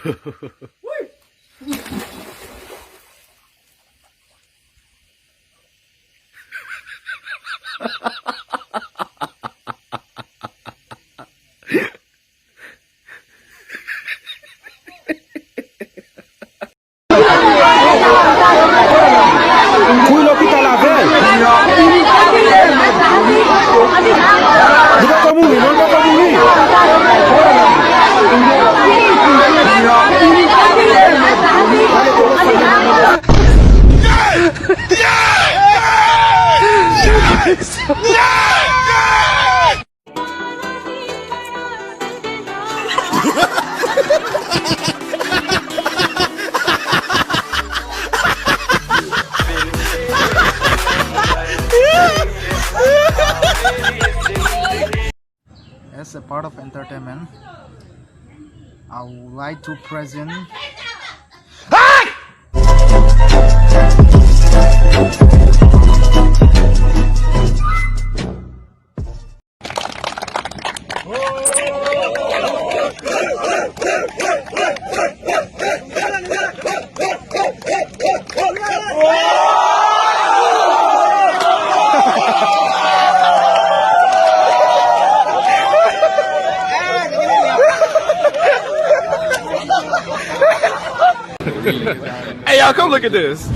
Fui no hospital lá, velho. Não vai morrer, não vai morrer. As a part of entertainment, I would like to present Hey, y'all, come look at this.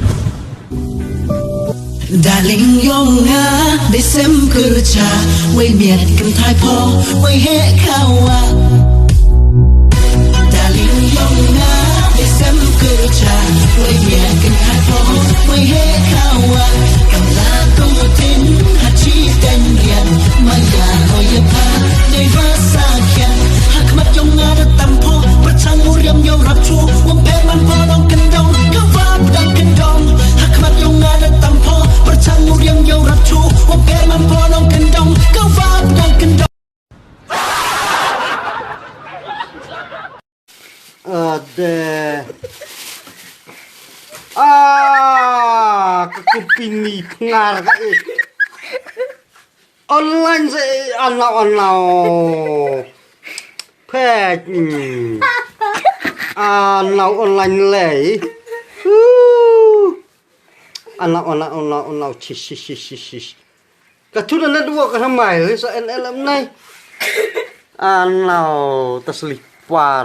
Darling yong nga để xem cơ trà quay miệt cầm thai po quay hết khao à Darling yong nga để xem cơ trà quay miệt cầm thai po quay hết khao à cầm lá công một tin hạt chi tên hiền mà nhà hồi yếm ha để vỡ xa khen hạt mắt yong nga đã tầm po bất chăng mua riêng nhau rap chu uống phép man po đông kinh đông cứ vấp đang kinh đông hạt mắt yong nga đã tầm po Percang muriang jauh ratu, wakil mamponong kendong, kau vap dan kendong. Ada. Kekupini pengar ke. Online se anak-anak. Pek. Anak online leh. Anak cis. Katunan na dua ka samay sa NLM nay. Anak terselipar.